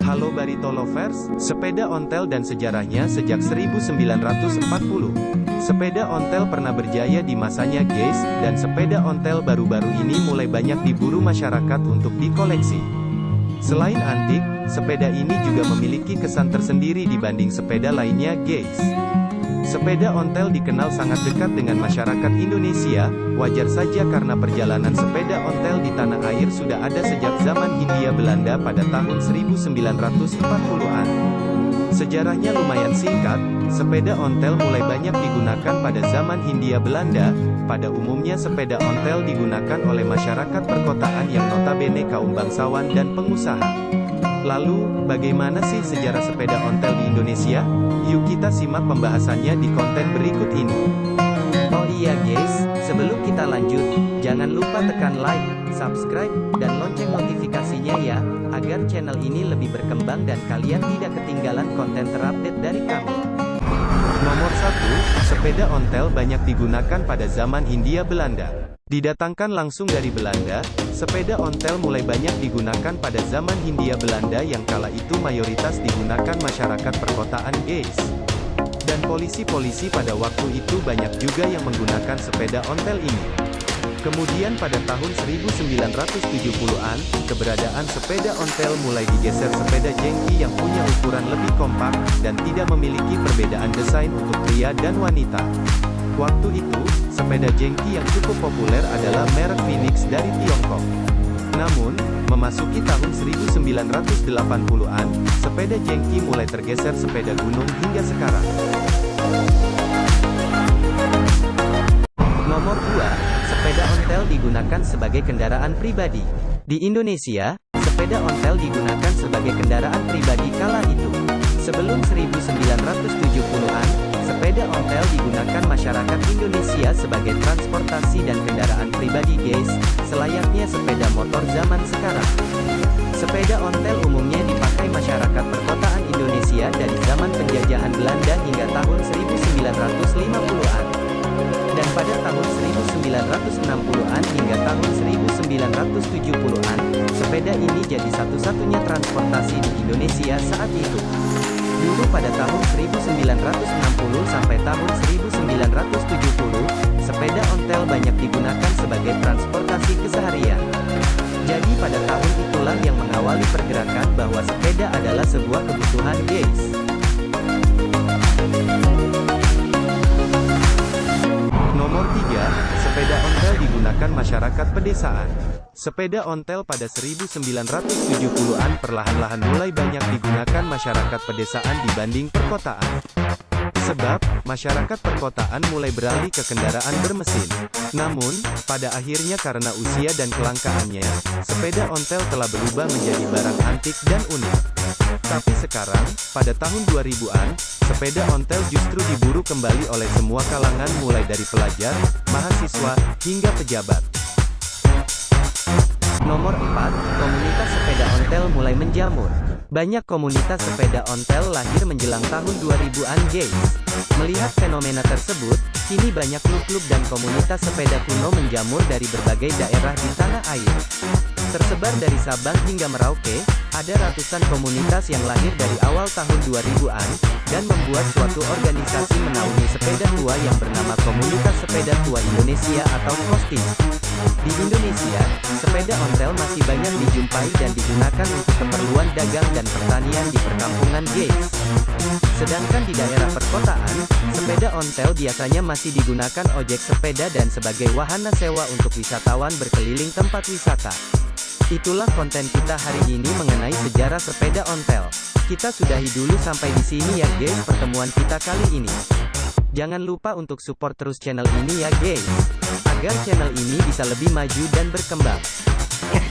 Halo Barito Lovers, sepeda ontel dan sejarahnya sejak 1940. Sepeda ontel pernah berjaya di masanya guys, dan sepeda ontel baru-baru ini mulai banyak diburu masyarakat untuk dikoleksi. Selain antik, sepeda ini juga memiliki kesan tersendiri dibanding sepeda lainnya guys. Sepeda ontel dikenal sangat dekat dengan masyarakat Indonesia, wajar saja karena perjalanan sepeda ontel di tanah air sudah ada sejak zaman Hindia Belanda pada tahun 1940-an. Sejarahnya lumayan singkat, sepeda ontel mulai banyak digunakan pada zaman Hindia Belanda. Pada umumnya sepeda ontel digunakan oleh masyarakat perkotaan yang notabene kaum bangsawan dan pengusaha. Lalu, bagaimana sih sejarah sepeda ontel di Indonesia? Yuk kita simak pembahasannya di konten berikut ini. Oh iya guys, sebelum kita lanjut, jangan lupa tekan like, subscribe, dan lonceng notifikasinya ya, agar channel ini lebih berkembang dan kalian tidak ketinggalan konten terupdate dari kami. Nomor 1, sepeda ontel banyak digunakan pada zaman Hindia Belanda. Didatangkan langsung dari Belanda, sepeda ontel mulai banyak digunakan pada zaman Hindia Belanda yang kala itu mayoritas digunakan masyarakat perkotaan guys. Dan polisi-polisi pada waktu itu banyak juga yang menggunakan sepeda ontel ini. Kemudian pada tahun 1970-an, keberadaan sepeda ontel mulai digeser sepeda jengki yang punya ukuran lebih kompak, dan tidak memiliki perbedaan desain untuk pria dan wanita. Waktu itu, sepeda jengki yang cukup populer adalah merek Phoenix dari Tiongkok. Namun, memasuki tahun 1980-an, sepeda jengki mulai tergeser sepeda gunung hingga sekarang. Nomor 2, sepeda ontel digunakan sebagai kendaraan pribadi. Di Indonesia, sepeda ontel digunakan sebagai kendaraan pribadi kala itu. Sebelum 1970-an, sepeda ontel digunakan masyarakat Indonesia sebagai transportasi dan kendaraan pribadi guys, selayaknya sepeda motor zaman sekarang. Sepeda ontel umumnya dipakai masyarakat perkotaan Indonesia dari zaman penjajahan Belanda hingga tahun 1950-an. Dan pada tahun 1960-an hingga tahun 1970-an, sepeda ini jadi satu-satunya transportasi di Indonesia saat itu. Dulu pada tahun 1960 sampai tahun 1970, sepeda ontel banyak digunakan sebagai transportasi keseharian. Jadi pada tahun itulah yang mengawali pergerakan bahwa sepeda adalah sebuah kebutuhan guys. Nomor 3, sepeda ontel digunakan masyarakat pedesaan. Sepeda ontel pada 1970-an perlahan-lahan mulai banyak digunakan masyarakat pedesaan dibanding perkotaan. Sebab, masyarakat perkotaan mulai beralih ke kendaraan bermesin. Namun, pada akhirnya karena usia dan kelangkaannya, sepeda ontel telah berubah menjadi barang antik dan unik. Tapi sekarang, pada tahun 2000-an, sepeda ontel justru diburu kembali oleh semua kalangan mulai dari pelajar, mahasiswa, hingga pejabat. Nomor 4, komunitas sepeda ontel mulai menjamur. Banyak komunitas sepeda ontel lahir menjelang tahun 2000-an guys. Melihat fenomena tersebut, kini banyak klub-klub dan komunitas sepeda kuno menjamur dari berbagai daerah di tanah air. Tersebar dari Sabang hingga Merauke, ada ratusan komunitas yang lahir dari awal tahun 2000-an, dan membuat suatu organisasi menaungi sepeda tua yang bernama Komunitas Sepeda Tua Indonesia atau KOSTIM. Di Indonesia, sepeda ontel masih banyak dijumpai dan digunakan untuk keperluan dagang dan pertanian di perkampungan guys. Sedangkan di daerah perkotaan, sepeda ontel biasanya masih digunakan ojek sepeda dan sebagai wahana sewa untuk wisatawan berkeliling tempat wisata. Itulah konten kita hari ini mengenai sejarah sepeda ontel. Kita sudahi dulu sampai di sini ya guys pertemuan kita kali ini. Jangan lupa untuk support terus channel ini ya guys, agar channel ini bisa lebih maju dan berkembang.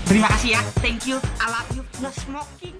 Terima kasih ya, thank you, I love you, no smoking.